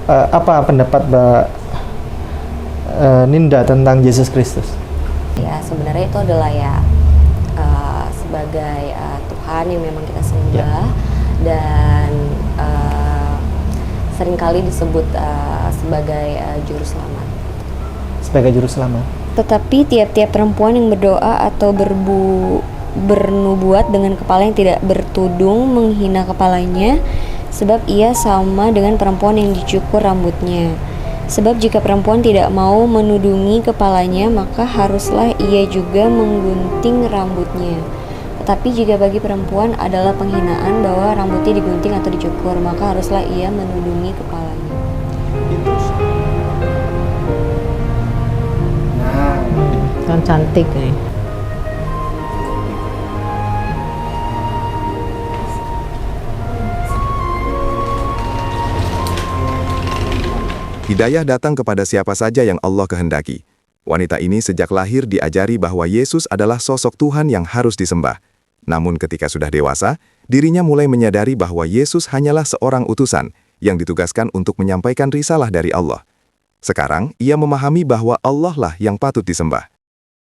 Apa pendapat Mbak Ninda tentang Yesus Kristus? Ya, sebenarnya itu adalah sebagai Tuhan yang memang kita sembah, dan seringkali disebut sebagai juru selamat. Sebagai juru selamat. Tetapi tiap-tiap perempuan yang berdoa atau bernubuat dengan kepala yang tidak bertudung menghina kepalanya, sebab ia sama dengan perempuan yang dicukur rambutnya. Sebab jika perempuan tidak mau menudungi kepalanya, maka haruslah ia juga menggunting rambutnya. Tetapi jika bagi perempuan adalah penghinaan bahwa rambutnya digunting atau dicukur, maka haruslah ia menudungi kepalanya. Kan cantik nih. Hidayah datang kepada siapa saja yang Allah kehendaki. Wanita ini sejak lahir diajari bahwa Yesus adalah sosok Tuhan yang harus disembah. Namun ketika sudah dewasa, dirinya mulai menyadari bahwa Yesus hanyalah seorang utusan yang ditugaskan untuk menyampaikan risalah dari Allah. Sekarang, ia memahami bahwa Allah lah yang patut disembah.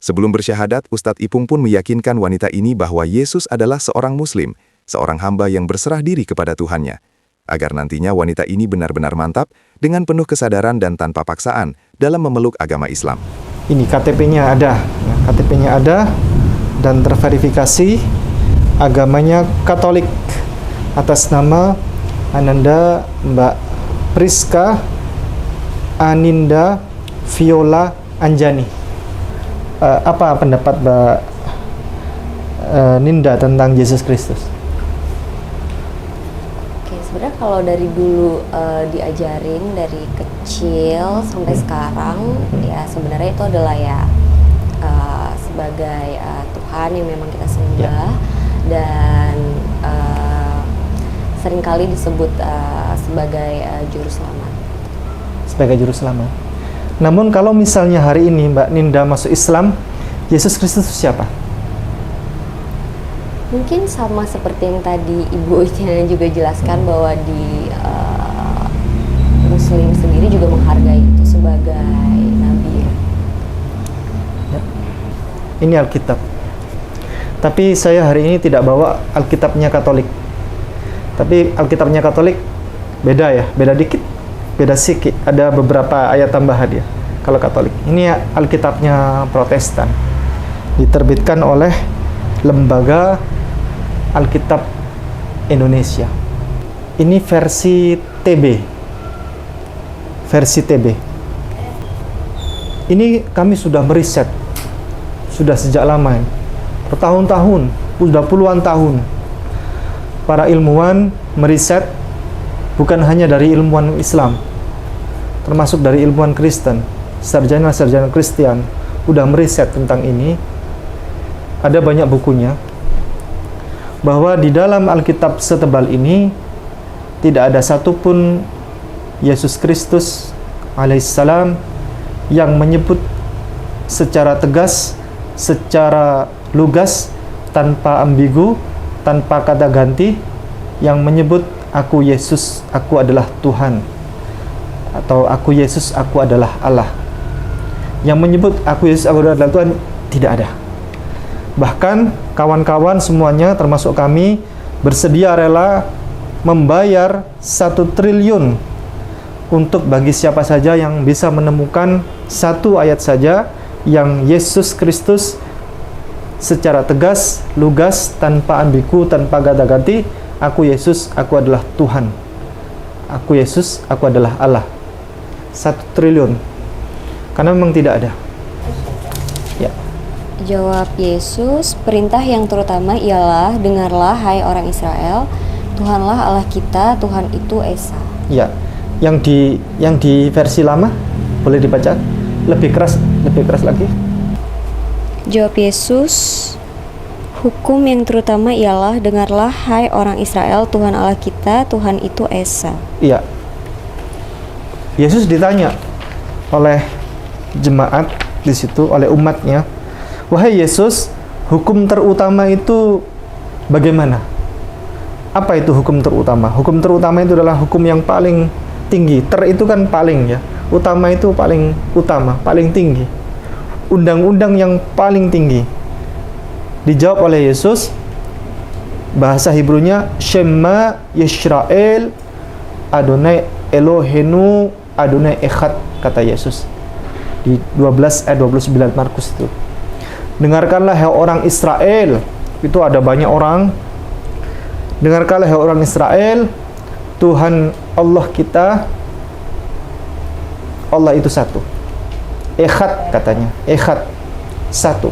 Sebelum bersyahadat, Ustadz Ipung pun meyakinkan wanita ini bahwa Yesus adalah seorang Muslim, seorang hamba yang berserah diri kepada Tuhannya, agar nantinya wanita ini benar-benar mantap dengan penuh kesadaran dan tanpa paksaan dalam memeluk agama Islam. Ini KTP-nya ada, KTP-nya ada dan terverifikasi, agamanya Katolik, atas nama Ananda Mbak Priska Aninda Viola Anjani. Apa pendapat Mbak Ninda tentang Yesus Kristus? Oke, sebenarnya kalau dari dulu diajarin dari kecil sampai sekarang, ya sebenarnya itu adalah sebagai Tuhan yang memang kita sembah, dan seringkali disebut sebagai juru selamat. Sebagai juru selamat. Namun kalau misalnya hari ini Mbak Ninda masuk Islam, Yesus Kristus itu siapa? Mungkin sama seperti yang tadi ibunya juga jelaskan, bahwa di Muslim sendiri juga menghargai itu sebagai nabi. Ya. Ini Alkitab. Tapi saya hari ini tidak bawa Alkitabnya Katolik. Tapi Alkitabnya Katolik beda ya, beda dikit. Beda sedikit, ada beberapa ayat tambahan ya kalau Katolik. Ini Alkitabnya Protestan, diterbitkan oleh Lembaga Alkitab Indonesia. Ini versi TB. Versi TB. Ini kami sudah meriset, sudah sejak lama, bertahun-tahun, sudah puluhan tahun. Para ilmuwan meriset, bukan hanya dari ilmuwan Islam, termasuk dari ilmuwan Kristen, sarjana-sarjana Kristen, udah meriset tentang ini. Ada banyak bukunya, bahwa di dalam Alkitab setebal ini tidak ada satupun Yesus Kristus alaihissalam yang menyebut secara tegas, secara lugas, tanpa ambigu, tanpa kata ganti, yang menyebut aku Yesus, aku adalah Tuhan, atau aku Yesus, aku adalah Allah. Yang menyebut aku Yesus, aku adalah Tuhan, tidak ada. Bahkan kawan-kawan semuanya, termasuk kami, bersedia rela membayar 1 triliun untuk bagi siapa saja yang bisa menemukan satu ayat saja yang Yesus Kristus secara tegas, lugas, tanpa ambigu, tanpa kata-ganti, aku Yesus, aku adalah Tuhan, aku Yesus, aku adalah Allah. 1 triliun. Karena memang tidak ada. Ya. Jawab Yesus, perintah yang terutama ialah, dengarlah hai orang Israel, Tuhanlah Allah kita, Tuhan itu Esa. Ya. Yang di versi lama boleh dibaca lebih keras lagi. Jawab Yesus, hukum yang terutama ialah, dengarlah hai orang Israel, Tuhan Allah kita, Tuhan itu Esa. Iya. Yesus ditanya oleh jemaat di situ, oleh umatnya, wahai Yesus, hukum terutama itu bagaimana? Apa itu hukum terutama? Hukum terutama itu adalah hukum yang paling tinggi. Itu kan paling ya. Utama itu paling utama, paling tinggi. Undang-undang yang paling tinggi. Dijawab oleh Yesus, bahasa Hebrunya Shema Yisrael Adonai Elohenu Adonai Echad, kata Yesus di 12 ayat 29 Markus itu. Dengarkanlah hai orang Israel, itu ada banyak orang. Dengarkanlah hai orang Israel, Tuhan Allah kita, Allah itu satu. Echad katanya, Echad, satu.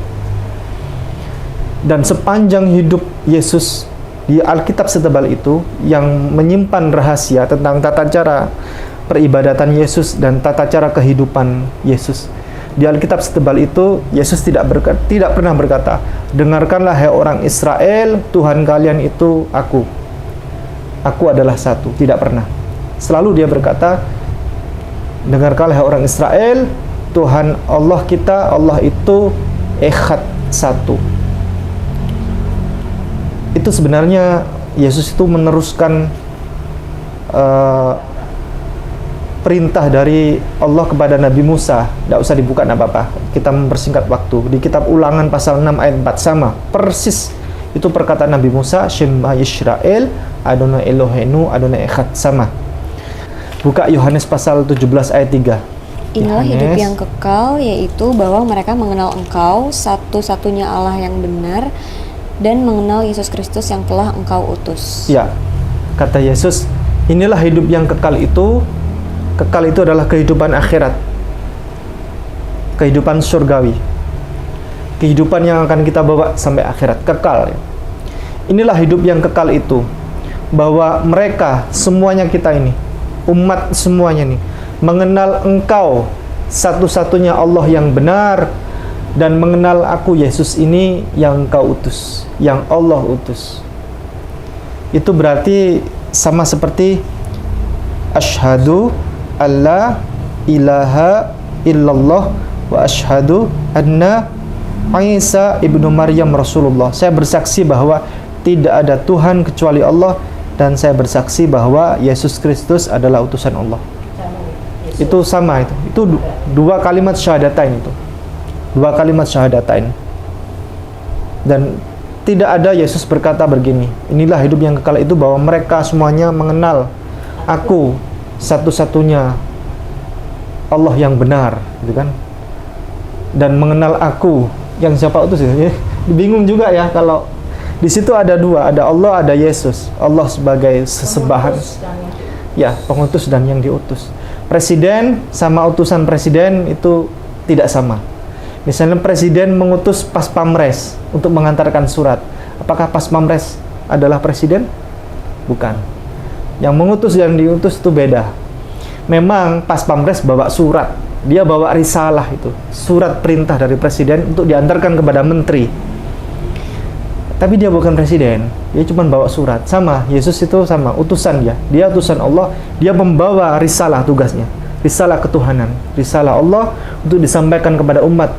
Dan sepanjang hidup Yesus di Alkitab setebal itu yang menyimpan rahasia tentang tata cara peribadatan Yesus dan tata cara kehidupan Yesus. Di Alkitab setebal itu Yesus tidak pernah berkata, dengarkanlah hai orang Israel, Tuhan kalian itu aku. Aku adalah satu. Tidak pernah. Selalu dia berkata, dengarkanlah hai orang Israel, Tuhan Allah kita, Allah itu Echad, satu. Itu sebenarnya Yesus itu meneruskan perintah dari Allah kepada Nabi Musa. Tidak usah dibuka apa-apa, kita mempersingkat waktu. Di kitab Ulangan pasal 6 ayat 4 sama persis itu perkataan Nabi Musa, Shema Yisrael Adonai Elohenu Adonai Echad, sama. Buka Yohanes pasal 17 ayat 3. Inilah Yohanes. hidup yang kekal, yaitu bahwa mereka mengenal Engkau, satu-satunya Allah yang benar, dan mengenal Yesus Kristus yang telah Engkau utus. Ya, kata Yesus, inilah hidup yang kekal itu. Kekal itu adalah kehidupan akhirat, kehidupan surgawi, kehidupan yang akan kita bawa sampai akhirat, kekal. Inilah hidup yang kekal itu, bahwa mereka semuanya, kita ini, umat semuanya nih, mengenal Engkau, satu-satunya Allah yang benar, dan mengenal aku, Yesus ini yang Engkau utus, yang Allah utus. Itu berarti sama seperti asyhadu alla ilaha illallah wa asyhadu anna Isa ibnu Maryam Rasulullah. Saya bersaksi bahwa tidak ada Tuhan kecuali Allah, dan saya bersaksi bahwa Yesus Kristus adalah utusan Allah. Itu sama itu. Itu dua kalimat syahadatain itu. Dua kalimat syahadatain. Dan tidak ada Yesus berkata begini, inilah hidup yang kekal itu, bahwa mereka semuanya mengenal aku, satu-satunya Allah yang benar, gitu kan? Dan mengenal aku, yang siapa utus ya? Bingung juga ya kalau di situ ada dua, ada Allah, ada Yesus. Allah sebagai sesembahan, ya, pengutus dan yang diutus. Presiden sama utusan presiden itu tidak sama. Misalnya presiden mengutus pas pamres untuk mengantarkan surat. Apakah pas pamres adalah presiden? Bukan. Yang mengutus dan diutus itu beda. Memang pas pamres bawa surat, dia bawa risalah itu, surat perintah dari presiden untuk diantarkan kepada menteri. Tapi dia bukan presiden, dia cuma bawa surat. Sama, Yesus itu sama, utusan dia utusan Allah, dia membawa risalah, tugasnya, risalah ketuhanan, risalah Allah untuk disampaikan kepada umat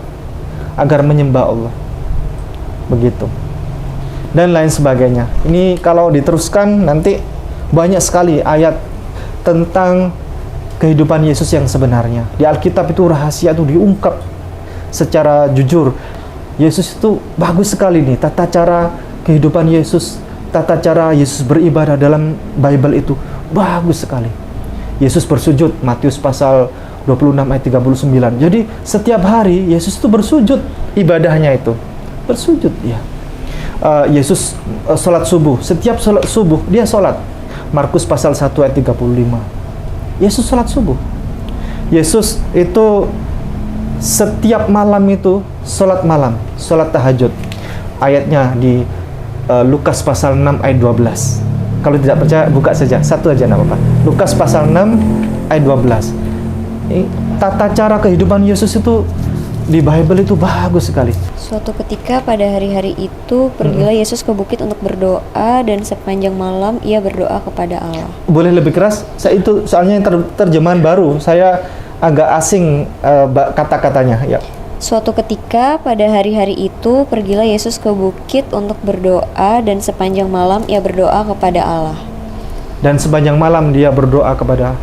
agar menyembah Allah. Begitu. Dan lain sebagainya. Ini kalau diteruskan nanti banyak sekali ayat tentang kehidupan Yesus yang sebenarnya. Di Alkitab itu rahasia itu diungkap secara jujur. Yesus itu bagus sekali nih, tata cara kehidupan Yesus, tata cara Yesus beribadah dalam Bible itu bagus sekali. Yesus bersujud, Matius pasal 26 ayat 39. Jadi setiap hari Yesus itu bersujud, ibadahnya itu bersujud ya. Yesus sholat subuh, setiap sholat subuh dia sholat. Markus pasal 1 ayat 35. Yesus sholat subuh. Yesus itu setiap malam itu sholat malam, sholat tahajud. Ayatnya di Lukas pasal 6 ayat 12. Kalau tidak percaya buka saja, satu aja enggak apa-apa. Lukas pasal 6 ayat 12. Tata cara kehidupan Yesus itu di Bible itu bagus sekali. Suatu ketika pada hari-hari itu pergilah Yesus ke bukit untuk berdoa, dan sepanjang malam ia berdoa kepada Allah. Boleh lebih keras? Saya itu soalnya terjemahan baru, saya agak asing kata-katanya. Ya. Suatu ketika pada hari-hari itu pergilah Yesus ke bukit untuk berdoa, dan sepanjang malam ia berdoa kepada Allah. Dan sepanjang malam dia berdoa kepada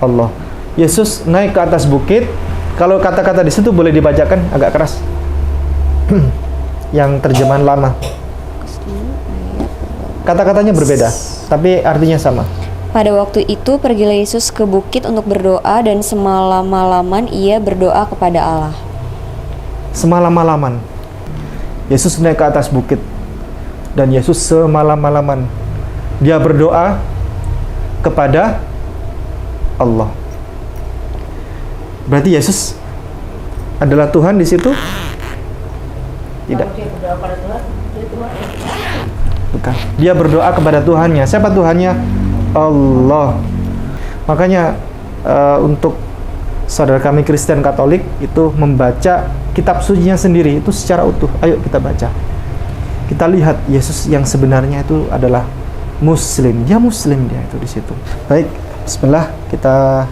Allah. Yesus naik ke atas bukit. Kalau kata-kata di situ boleh dibacakan agak keras. Yang terjemahan lama. Kata-katanya berbeda, tapi artinya sama. Pada waktu itu pergilah Yesus ke bukit untuk berdoa dan semalam-malaman ia berdoa kepada Allah. Semalam-malaman Yesus naik ke atas bukit, dan Yesus semalam-malaman dia berdoa kepada Allah. Berarti Yesus adalah Tuhan di situ? Tidak. Bukan. Dia berdoa kepada Tuhannya. Siapa Tuhannya? Allah. Makanya untuk saudara kami Kristen Katolik itu membaca kitab sucinya sendiri itu secara utuh. Ayo kita baca. Kita lihat Yesus yang sebenarnya itu adalah Muslim. Dia Muslim dia itu di situ. Baik, bismillah kita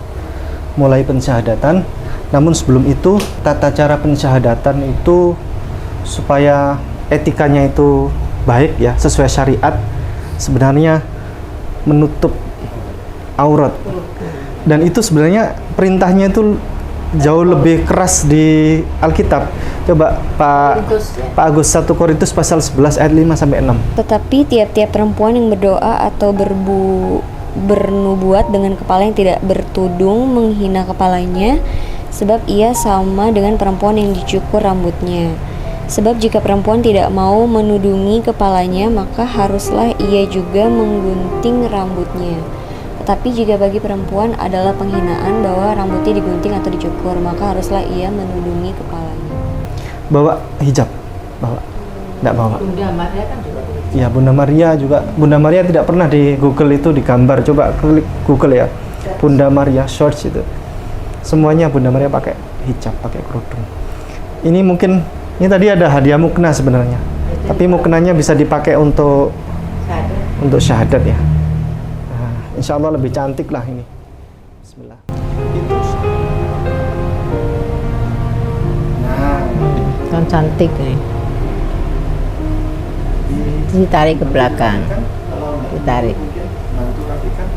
mulai pensyahadatan. Namun sebelum itu tata cara pensyahadatan itu supaya etikanya itu baik ya, sesuai syariat, sebenarnya menutup aurat. Dan itu sebenarnya perintahnya itu jauh lebih keras di Alkitab. Coba Pak Agus 1 Korintus pasal 11 ayat 5 sampai 6. Tetapi tiap-tiap perempuan yang berdoa atau bernubuat dengan kepala yang tidak bertudung menghina kepalanya, sebab ia sama dengan perempuan yang dicukur rambutnya. Sebab jika perempuan tidak mau menudungi kepalanya, maka haruslah ia juga menggunting rambutnya. Tetapi jika bagi perempuan adalah penghinaan bahwa rambutnya digunting atau dicukur, maka haruslah ia menudungi kepalanya. Bawa hijab? Bawa? Tidak bawa? Bunda Maria kan juga begitu. Ya, Bunda Maria juga. Bunda Maria tidak pernah di Google itu digambar. Coba klik Google ya. Bunda Maria, search itu. Semuanya Bunda Maria pakai hijab, pakai kerudung. Ini mungkin, ini tadi ada hadiah mukna sebenarnya. Tapi muknanya bisa dipakai untuk syahadat ya. Nah, insya Allah lebih cantik lah ini. Bismillah. Nah, Kan cantik nih. Ditarik ke belakang. Ditarik. bantu rapikan.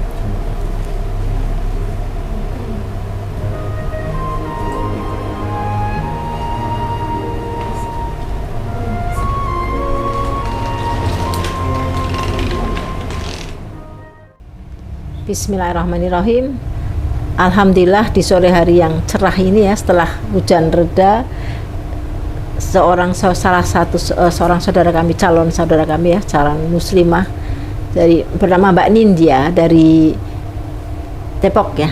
Bismillahirrahmanirrahim. Alhamdulillah di sore hari yang cerah ini ya, setelah hujan reda, seorang saudara kami, calon saudara kami ya, calon muslimah dari bernama Mbak Nindya dari Depok ya,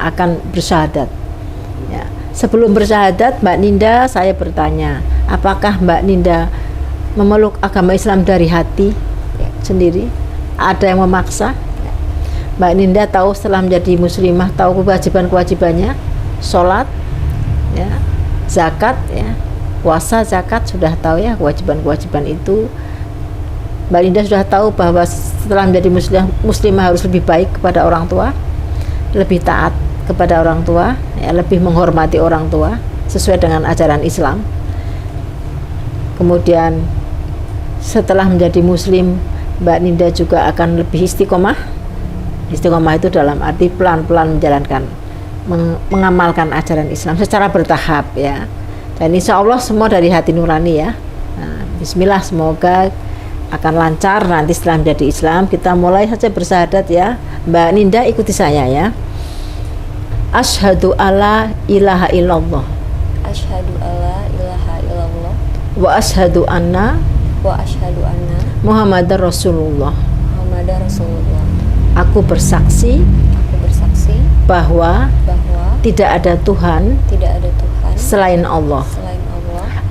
akan bersyahadat. Ya. Sebelum bersyahadat, Mbak Ninda, saya bertanya, apakah Mbak Ninda memeluk agama Islam dari hati sendiri? Ada yang memaksa? Mbak Ninda tahu setelah menjadi muslimah, tahu kewajiban-kewajibannya, sholat, ya, zakat, ya, puasa, zakat, sudah tahu ya kewajiban-kewajiban itu. Mbak Ninda sudah tahu bahwa setelah menjadi muslimah harus lebih baik kepada orang tua, lebih taat kepada orang tua, ya, lebih menghormati orang tua sesuai dengan ajaran Islam. Kemudian setelah menjadi muslim, Mbak Ninda juga akan lebih istiqomah. Istiqomah itu dalam arti pelan-pelan menjalankan, mengamalkan ajaran Islam secara bertahap ya. Dan insya Allah semua dari hati nurani ya. Nah, bismillah, semoga akan lancar nanti setelah menjadi Islam. Kita mulai saja bersyahadat ya. Mbak Ninda ikuti saya ya. Asyhadu alla ilaha illallah. Asyhadu alla ilaha illallah. Wa asyhadu anna Muhammadar Rasulullah. Muhammadar Rasulullah. Aku bersaksi bahwa tidak ada Tuhan selain Allah.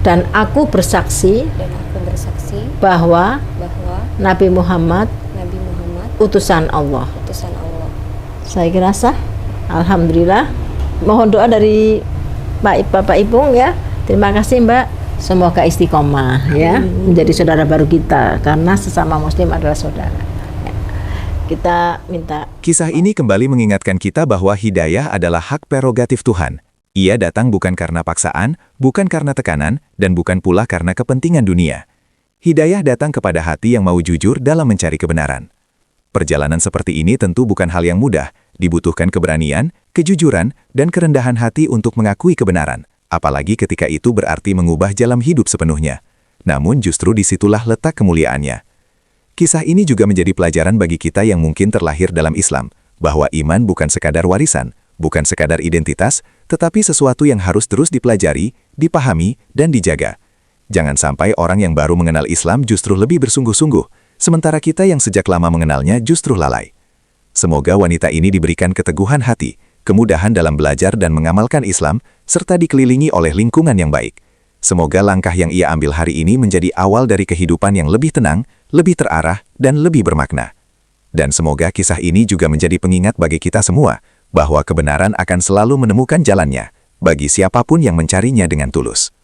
Dan aku bersaksi bahwa Nabi Muhammad utusan Allah. Saya kira sah. Alhamdulillah. Mohon doa dari Bapak Ibu ya. Terima kasih Mbak. Semoga istiqomah ya, menjadi saudara baru kita, karena sesama muslim adalah saudara. Kita minta. Kisah ini kembali mengingatkan kita bahwa hidayah adalah hak prerogatif Tuhan. Ia datang bukan karena paksaan, bukan karena tekanan, dan bukan pula karena kepentingan dunia. Hidayah datang kepada hati yang mau jujur dalam mencari kebenaran. Perjalanan seperti ini tentu bukan hal yang mudah, Dibutuhkan keberanian, kejujuran, dan kerendahan hati untuk mengakui kebenaran, apalagi ketika itu berarti mengubah jalan hidup sepenuhnya. Namun justru disitulah letak kemuliaannya. Kisah ini juga menjadi pelajaran bagi kita yang mungkin terlahir dalam Islam, bahwa iman bukan sekadar warisan, bukan sekadar identitas, tetapi sesuatu yang harus terus dipelajari, dipahami, dan dijaga. Jangan sampai orang yang baru mengenal Islam justru lebih bersungguh-sungguh, sementara kita yang sejak lama mengenalnya justru lalai. Semoga wanita ini diberikan keteguhan hati, kemudahan dalam belajar dan mengamalkan Islam, serta dikelilingi oleh lingkungan yang baik. Semoga langkah yang ia ambil hari ini menjadi awal dari kehidupan yang lebih tenang, lebih terarah, dan lebih bermakna. Dan semoga kisah ini juga menjadi pengingat bagi kita semua, bahwa kebenaran akan selalu menemukan jalannya, bagi siapapun yang mencarinya dengan tulus.